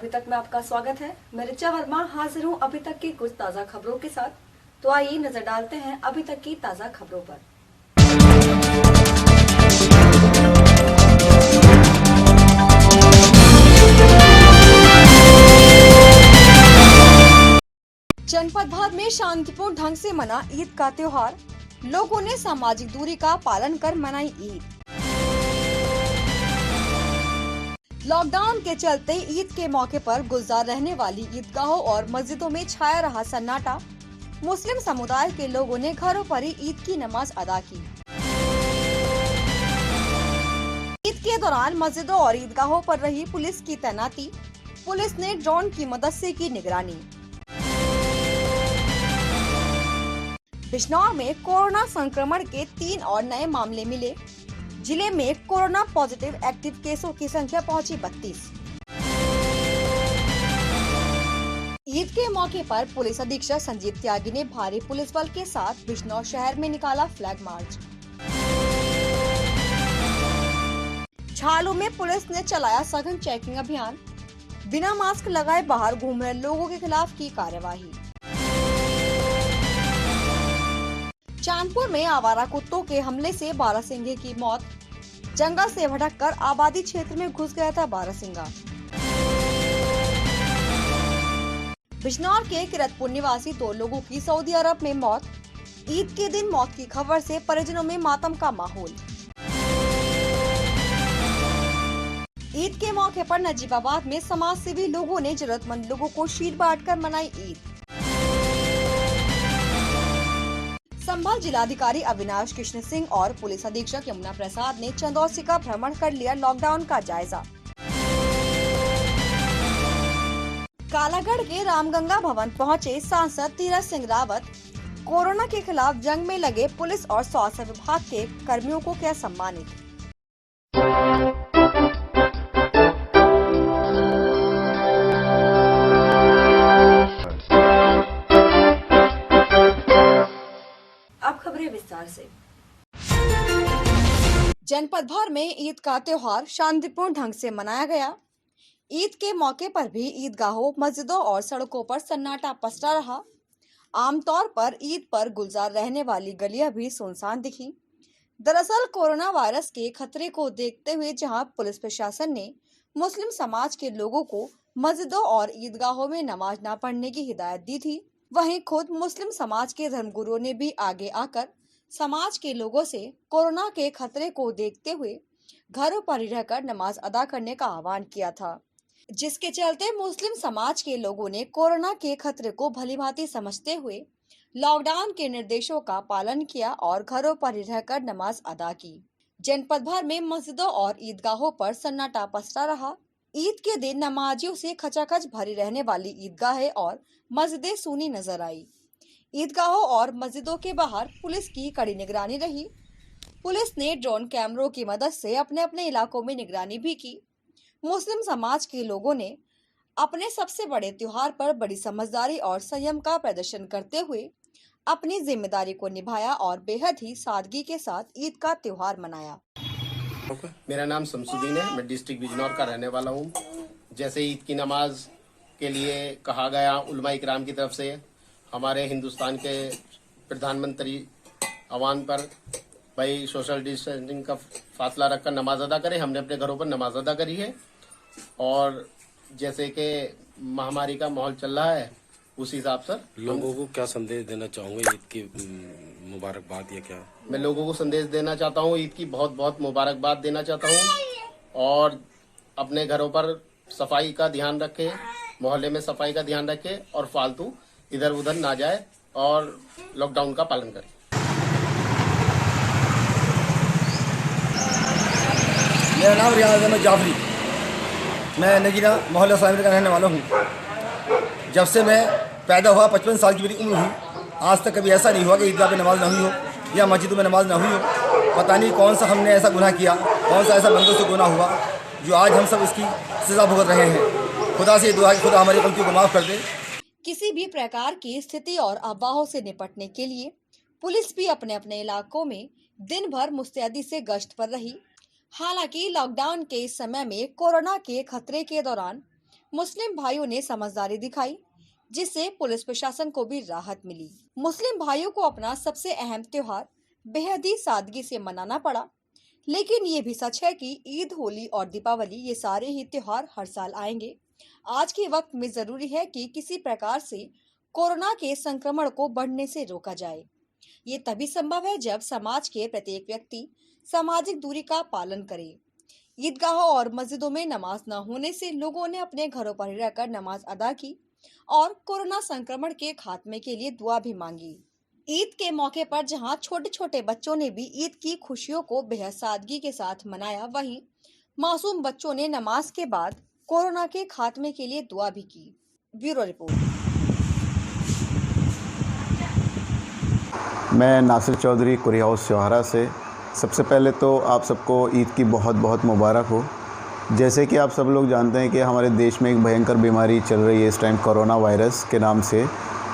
अभी तक में आपका स्वागत है। मैं ऋचा वर्मा हाजिर हूँ अभी तक की कुछ ताज़ा खबरों के साथ। तो आइए नजर डालते हैं अभी तक की ताज़ा खबरों पर। जनपद भर में शांतिपूर्ण ढंग से मना ईद का त्योहार। लोगों ने सामाजिक दूरी का पालन कर मनाई ईद। लॉकडाउन के चलते ईद के मौके पर गुलजार रहने वाली ईदगाहों और मस्जिदों में छाया रहा सन्नाटा। मुस्लिम समुदाय के लोगों ने घरों पर ही ईद की नमाज अदा की। ईद के दौरान मस्जिदों और ईदगाहों पर रही पुलिस की तैनाती। पुलिस ने ड्रोन की मदद से की निगरानी। बिजनौर में कोरोना संक्रमण के 3 और नए मामले मिले। जिले में कोरोना पॉजिटिव एक्टिव केसों की संख्या पहुंची 32। ईद के मौके पर पुलिस अधीक्षक संजीव त्यागी ने भारी पुलिस बल के साथ बिजनौर शहर में निकाला फ्लैग मार्च। झालू में पुलिस ने चलाया सघन चेकिंग अभियान। बिना मास्क लगाए बाहर घूम रहे लोगों के खिलाफ की कार्यवाही। चांदपुर में आवारा कुत्तों के हमले से बारहसिंगे की मौत। जंगल से भटककर आबादी क्षेत्र में घुस गया था बारहसिंगा। बिजनौर के किरतपुर निवासी 2 लोगों की सऊदी अरब में मौत। ईद के दिन मौत की खबर से परिजनों में मातम का माहौल। ईद के मौके पर नजीबाबाद में समाज सेवी लोगों ने जरूरतमंद लोगों को शीट बांटकर मनाई ईद। संभल जिलाधिकारी अविनाश कृष्ण सिंह और पुलिस अधीक्षक यमुना प्रसाद ने चंदौसी का भ्रमण कर लिया लॉकडाउन का जायजा। कालागढ़ के रामगंगा भवन पहुंचे सांसद तीरथ सिंह रावत। कोरोना के खिलाफ जंग में लगे पुलिस और स्वास्थ्य विभाग के कर्मियों को किया सम्मानित। अब खबरें विस्तार से। जनपद भर में ईद का त्योहार शांतिपूर्ण ढंग से मनाया गया। ईद के मौके पर भी ईदगाहों, मस्जिदों और सड़कों पर सन्नाटा पसरा रहा। आमतौर पर ईद पर गुलजार रहने वाली गलियां भी सुनसान दिखी। दरअसल कोरोना वायरस के खतरे को देखते हुए जहां पुलिस प्रशासन ने मुस्लिम समाज के लोगों को मस्जिदों और ईदगाहों में नमाज न पढ़ने की हिदायत दी थी, वहीं खुद मुस्लिम समाज के धर्मगुरुओं ने भी आगे आकर समाज के लोगों से कोरोना के खतरे को देखते हुए घरों पर ही रहकर नमाज अदा करने का आह्वान किया था, जिसके चलते मुस्लिम समाज के लोगों ने कोरोना के खतरे को भलीभांति समझते हुए लॉकडाउन के निर्देशों का पालन किया और घरों पर ही रहकर नमाज अदा की। जनपद भर में मस्जिदों और ईदगाहों पर सन्नाटा पसरा रहा। ईद के दिन नमाजियों से खचाखच भरी रहने वाली ईदगाहें और मस्जिदें सूनी नजर आई। ईदगाहों और मस्जिदों के बाहर पुलिस की कड़ी निगरानी रही। पुलिस ने ड्रोन कैमरों की मदद से अपने अपने इलाकों में निगरानी भी की। मुस्लिम समाज के लोगों ने अपने सबसे बड़े त्योहार पर बड़ी समझदारी और संयम का प्रदर्शन करते हुए अपनी जिम्मेदारी को निभाया और बेहद ही सादगी के साथ ईद का त्योहार मनाया। मेरा नाम शमसुद्दीन है। मैं डिस्ट्रिक्ट बिजनौर का रहने वाला हूँ। जैसे ईद की नमाज के लिए कहा गया उलमा इकराम की तरफ से, हमारे हिंदुस्तान के प्रधानमंत्री आह्वान पर भाई सोशल डिस्टेंसिंग का फासला रखकर नमाज अदा करें। हमने अपने घरों पर नमाज अदा करी है और जैसे कि महामारी का माहौल चल रहा है उस हिसाब से लोगों को क्या संदेश देना चाहूँगा ईद की मुबारकबाद या क्या? मैं लोगों को संदेश देना चाहता हूँ, ईद की बहुत बहुत मुबारकबाद देना चाहता हूँ और अपने घरों पर सफाई का ध्यान रखें, मोहल्ले में सफाई का ध्यान रखें और फालतू इधर उधर ना जाए और लॉकडाउन का पालन करें। मेरा नाम रियाज अहमद जाफरी, मैं नगीना मोहल्ला साहिब का रहने वाला हूँ। जब से मैं पैदा हुआ 55 साल की मेरी उम्र हुई, आज तक कभी ऐसा नहीं हुआ कि ईदगाह में नमाज ना हुई हो या मस्जिदों में नमाज ना हुई हो। पता नहीं कौन सा हमने ऐसा गुनाह किया, कौन सा ऐसा बंदों से गुनाह हुआ जो आज हम सब इसकी सजा भुगत रहे हैं। खुदा से दुआ कि खुदा हमारी गलतियों को माफ़ कर दे। किसी भी प्रकार की स्थिति और अफवाहों से निपटने के लिए पुलिस भी अपने अपने इलाकों में दिन भर मुस्तैदी से गश्त पर रही। हालांकि लॉकडाउन के इस समय में कोरोना के खतरे के दौरान मुस्लिम भाइयों ने समझदारी दिखाई, जिससे पुलिस प्रशासन को भी राहत मिली। मुस्लिम भाइयों को अपना सबसे अहम त्योहार बेहद ही सादगी से मनाना पड़ा, लेकिन ये भी सच है कि ईद, होली और दीपावली ये सारे ही त्योहार हर साल आएंगे। आज के वक्त में जरूरी है कि किसी प्रकार से कोरोना के संक्रमण को बढ़ने से रोका जाए। ये तभी संभव है जब समाज के प्रत्येक व्यक्ति सामाजिक दूरी का पालन करे। ईदगाहों और मस्जिदों में नमाज न होने से लोगों ने अपने घरों पर ही रहकर नमाज अदा की और कोरोना संक्रमण के खात्मे के लिए दुआ भी मांगी। ईद के मौके पर जहां छोटे छोटे बच्चों ने भी ईद की खुशियों को बेहद सादगी के साथ मनाया, वहीं मासूम बच्चों ने नमाज के बाद कोरोना के खात्मे के लिए दुआ भी की। Bureau report. मैं नासिर चौधरी कुरिया हाउस चौहारा से। सबसे पहले तो आप सबको ईद की बहुत बहुत मुबारक हो। जैसे कि आप सब लोग जानते हैं कि हमारे देश में एक भयंकर बीमारी चल रही है इस टाइम, कोरोना वायरस के नाम से।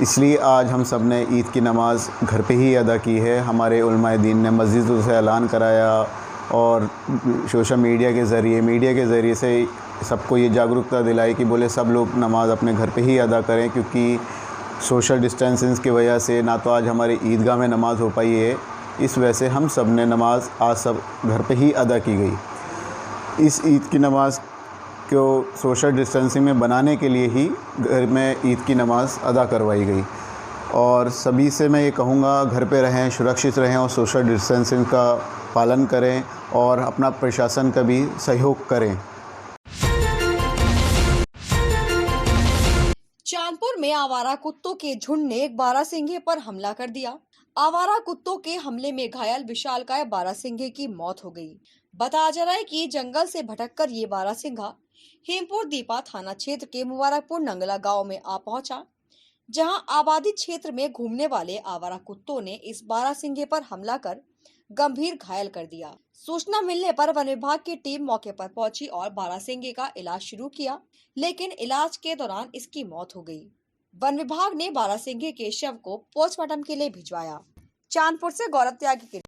इसलिए आज हम सब ने ईद की नमाज़ घर पे ही अदा की है। हमारे उलमाए दीन ने मस्जिदों से ऐलान कराया और सोशल मीडिया के ज़रिए से सबको ये जागरूकता दिलाई कि बोले सब लोग नमाज़ अपने घर पे ही अदा करें, क्योंकि सोशल डिस्टेंसिंग की वजह से ना तो आज हमारी ईदगाह में नमाज़ हो पाई है। इस वजह से हम सब ने नमाज़ आज सब घर पे ही अदा की गई। इस ईद की नमाज़ को सोशल डिस्टेंसिंग में बनाने के लिए ही घर में ईद की नमाज़ अदा करवाई गई। और सभी से मैं ये कहूँगा, घर पे रहें, सुरक्षित रहें और सोशल डिस्टेंसिंग का पालन करें और अपना प्रशासन का भी सहयोग करें। चांदपुर में आवारा कुत्तों के झुंड ने एक बारहसिंघे पर हमला कर दिया। आवारा कुत्तों के हमले में घायल विशालकाय बारहसिंघे की मौत हो गई। बताया जा रहा है कि जंगल से भटककर ये बारहसिंघा हेमपुर दीपा थाना क्षेत्र के मुबारकपुर नंगला गांव में आ पहुंचा, जहां आबादी क्षेत्र में घूमने वाले आवारा कुत्तों ने इस बारहसिंघे पर हमला कर गंभीर घायल कर दिया। सूचना मिलने पर वन विभाग की टीम मौके पर पहुंची और बारहसिंघे का इलाज शुरू किया, लेकिन इलाज के दौरान इसकी मौत हो गई। वन विभाग ने बारहसिंघे के शव को पोस्टमार्टम के लिए भिजवाया। चांदपुर से गौरव त्यागी की।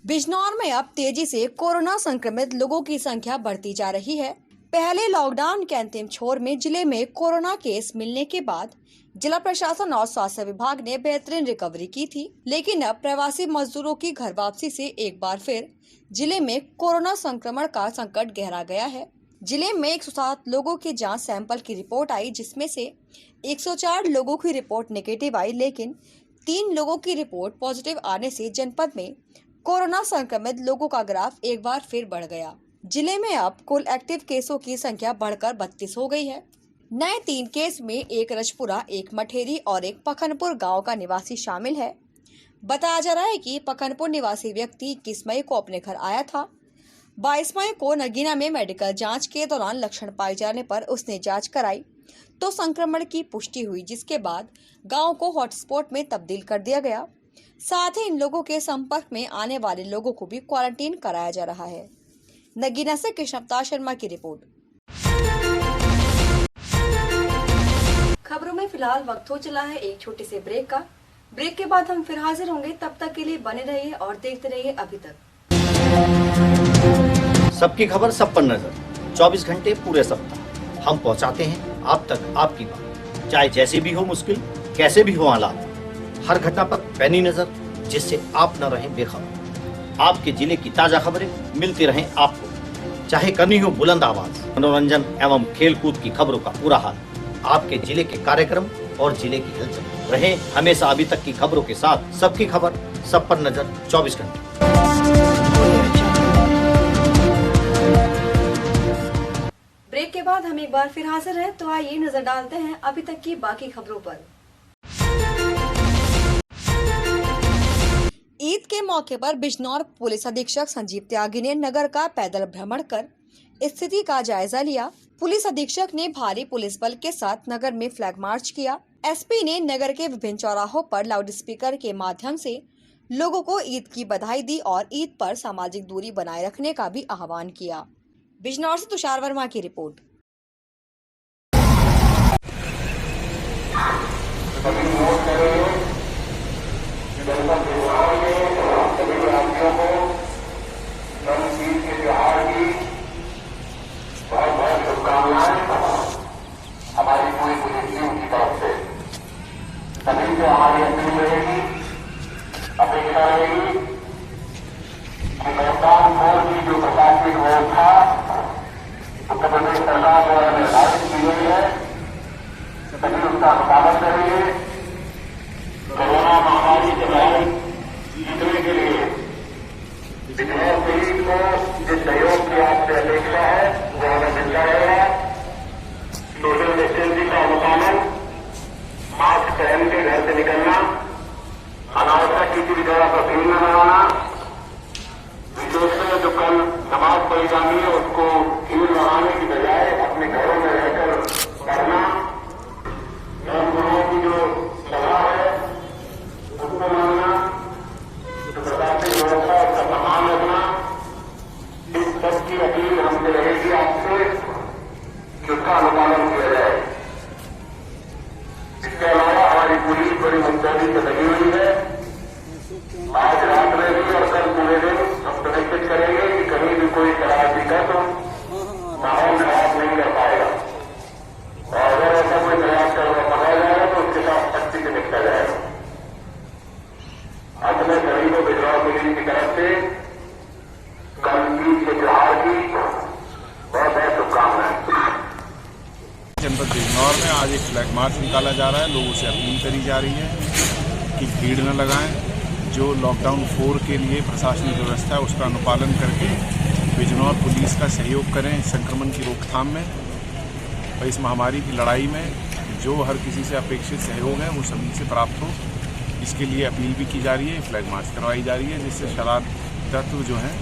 बिजनौर में अब तेजी से कोरोना संक्रमित लोगों की संख्या बढ़ती जा रही है। पहले लॉकडाउन के अंतिम छोर में जिले में कोरोना केस मिलने के बाद जिला प्रशासन और स्वास्थ्य विभाग ने बेहतरीन रिकवरी की थी, लेकिन अब प्रवासी मजदूरों की घर वापसी से एक बार फिर जिले में कोरोना संक्रमण का संकट गहरा गया है। जिले में 107 लोगों के जांच सैंपल की रिपोर्ट आई, जिसमें से 104 लोगों की रिपोर्ट नेगेटिव आई, लेकिन 3 लोगों की रिपोर्ट पॉजिटिव आने से जनपद में कोरोना संक्रमित लोगों का ग्राफ एक बार फिर बढ़ गया। जिले में अब कुल एक्टिव केसों की संख्या बढ़कर 32 हो गई है। नए 3 केस में एक रजपुरा, एक मठेरी और एक पखनपुर गांव का निवासी शामिल है। बताया जा रहा है कि पखनपुर निवासी व्यक्ति 21 मई को अपने घर आया था। 22 मई को नगीना में मेडिकल जांच के दौरान लक्षण पाए जाने पर उसने जांच कराई तो संक्रमण की पुष्टि हुई, जिसके बाद गांव को हॉटस्पॉट में तब्दील कर दिया गया। साथ ही इन लोगों के संपर्क में आने वाले लोगों को भी क्वारंटीन कराया जा रहा है। नगीना से कृष्णप्ता शर्मा की रिपोर्ट। खबरों में फिलहाल वक्त हो चला है एक छोटे से ब्रेक का। ब्रेक के बाद हम फिर हाजिर होंगे, तब तक के लिए बने रहिए और देखते रहिए अभी तक। सबकी खबर सब पर नजर, 24 घंटे पूरे सप्ताह हम पहुंचाते हैं आप तक आपकी बात। चाहे जैसे भी हो मुश्किल, कैसे भी हो हालात, हर घटना पर पैनी नजर, जिससे आप न रहें बेखबर। आपके जिले की ताजा खबरें मिलती रहें आपको, चाहे करनी हो बुलंद आवाज। मनोरंजन एवं खेल कूद की खबरों का पूरा हाल, आपके जिले के कार्यक्रम और जिले की हलचल। रहे हमेशा अभी तक की खबरों के साथ, सबकी खबर सब पर नजर 24 घंटे। ब्रेक के बाद हम एक बार फिर हाजिर हैं, तो आइए नजर डालते हैं अभी तक की बाकी खबरों पर। ईद के मौके पर बिजनौर पुलिस अधीक्षक संजीव त्यागी ने नगर का पैदल भ्रमण कर स्थिति का जायजा लिया। पुलिस अधीक्षक ने भारी पुलिस बल के साथ नगर में फ्लैग मार्च किया। एसपी ने नगर के विभिन्न चौराहों पर लाउडस्पीकर के माध्यम से लोगों को ईद की बधाई दी और ईद पर सामाजिक दूरी बनाए रखने का भी आह्वान किया। बिजनौर से तुषार वर्मा की रिपोर्ट। सरकार द्वारा निर्धारित की गई है सभी उसका पालन करेंगे। कोरोना महामारी के बाद जीतने के लिए बिजनौर पुलिस को जिस सहयोग की आपसे अपेक्षा है वो हमें मिलता रहेगा। सोशल डिस्टेंसिंग का अनुपालन, मास्क पहन के घर से निकलना, अनावश्यक किसी भी जगह पर भीड़ न लगाना, विशेषकर जो कल नमाज पढ़ी जानी है उसको भीड़ लगाने की बजाय अपने घरों में रहकर पढ़ना, धर्मगुरुओं की जो सलाह है उसको मानना, प्रशासनिक व्यवस्था उसका सम्मान रखना, इस सब की अपील हमसे रहेगी आपसे कि उसका अनुपालन किया जाए। इसके अलावा हमारी पुलिस बड़ी मुस्तैदी से लगी हुई है। आज रात में भी और कल पूरे दिन हम सुनिश्चित करेंगे कि कहीं भी कोई शरारती तत्व माहौल खराब नहीं कर पाएगा और अगर ऐसा कोई प्रयास कर पकड़ा जाएगा तो उसके साथ सख्ती से निपटा जाएगा। अंत में सभी को बिजनौर पुलिस की तरफ से कल ईद के त्योहार की बहुत बहुत शुभकामनाएं। जनपद बिजनौर में आज एक फ्लैग मार्च निकाला जा रहा है। लोगों से अपील करी जा रही है कि भीड़ न लगाएं। जो लॉकडाउन 4 के लिए प्रशासनिक व्यवस्था है उसका अनुपालन करके बिजनौर पुलिस का सहयोग करें संक्रमण की रोकथाम में और इस महामारी की लड़ाई में जो हर किसी से अपेक्षित सहयोग है वो सभी से प्राप्त हो, इसके लिए अपील भी की जा रही है। फ्लैग मार्च करवाई जा रही है जिससे शरारती तत्व जो हैं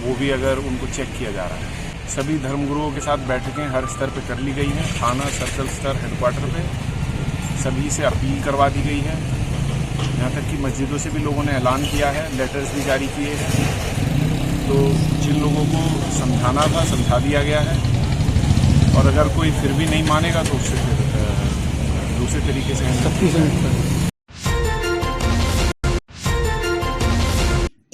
वो भी अगर उनको चेक किया जा रहा है। सभी धर्मगुरुओं के साथ बैठकें हर स्तर पर कर ली गई हैं। थाना सर्कल स्तर हेडक्वार्टर पे सभी से अपील करवा दी गई है। यहाँ तक कि मस्जिदों से भी लोगों ने ऐलान किया है, लेटर्स भी जारी किए हैं। तो जिन लोगों को समझाना था समझा दिया गया है और अगर कोई फिर भी नहीं मानेगा तो उससे फिर दूसरे तरीके से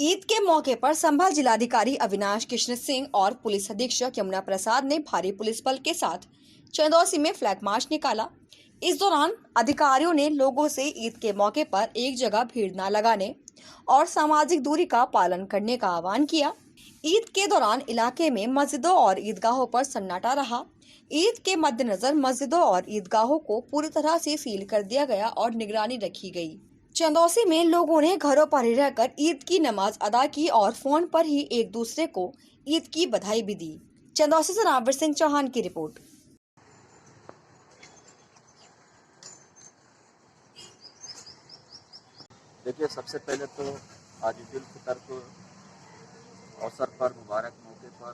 ईद के मौके पर संभल जिलाधिकारी अविनाश कृष्ण सिंह और पुलिस अधीक्षक यमुना प्रसाद ने भारी पुलिस बल के साथ चंदौसी में फ्लैग मार्च निकाला। इस दौरान अधिकारियों ने लोगों से ईद के मौके पर एक जगह भीड़ न लगाने और सामाजिक दूरी का पालन करने का आह्वान किया। ईद के दौरान इलाके में मस्जिदों और ईदगाहों पर सन्नाटा रहा। ईद के मद्देनजर मस्जिदों और ईदगाहों को पूरी तरह से सील कर दिया गया और निगरानी रखी गई। चंदौसी में लोगों ने घरों पर ही रहकर ईद की नमाज अदा की और फोन पर ही एक दूसरे को ईद की बधाई भी दी। चंदौसी से रामवीर सिंह चौहान की रिपोर्ट। देखिए, सबसे पहले तो आज ईद उल फितर को अवसर पर मुबारक मौके पर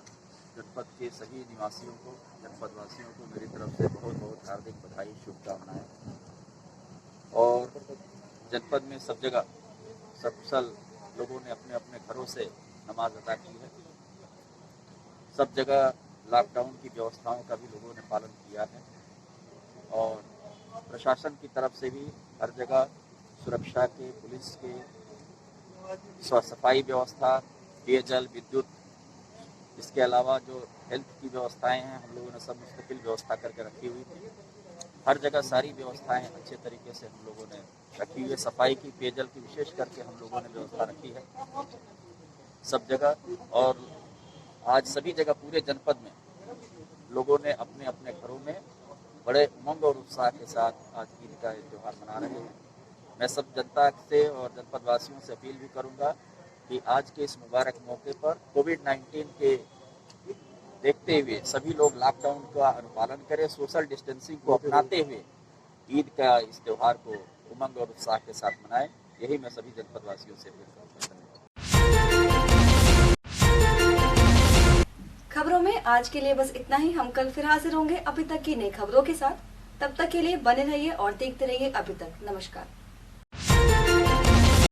जनपद के सभी निवासियों को, जनपद वासियों को मेरी तरफ से बहुत बहुत हार्दिक बधाई, शुभकामनाएं। और जनपद में सब जगह सकुशल लोगों ने अपने अपने घरों से नमाज अदा की है। सब जगह लॉकडाउन की व्यवस्थाओं का भी लोगों ने पालन किया है और प्रशासन की तरफ से भी हर जगह सुरक्षा के, पुलिस के, सफाई व्यवस्था, पेयजल, विद्युत, इसके अलावा जो हेल्थ की व्यवस्थाएं हैं हम लोगों ने सब मुस्तकिल व्यवस्था करके रखी हुई थी। हर जगह सारी व्यवस्थाएं अच्छे तरीके से हम लोगों ने रखी हुई है। सफाई की, पेयजल की विशेष करके हम लोगों ने व्यवस्था रखी है सब जगह। और आज सभी जगह पूरे जनपद में लोगों ने अपने अपने घरों में बड़े उमंग और उत्साह के साथ आज ईद का त्यौहार मना रहे हैं। मैं सब जनता से और जनपद वासियों से अपील भी करूंगा कि आज के इस मुबारक मौके पर कोविड-19 के देखते हुए सभी लोग लॉकडाउन का अनुपालन करें, सोशल डिस्टेंसिंग को अपनाते हुए ईद का इस त्यौहार को उमंग और उत्साह के साथ मनाएं। यही मैं सभी जनपद वासियों से अपील करूंगा। खबरों में आज के लिए बस इतना ही। हम कल फिर हाजिर होंगे अभी तक की नई खबरों के साथ। तब तक के लिए बने रहिए और देखते रहिए अभी तक। नमस्कार।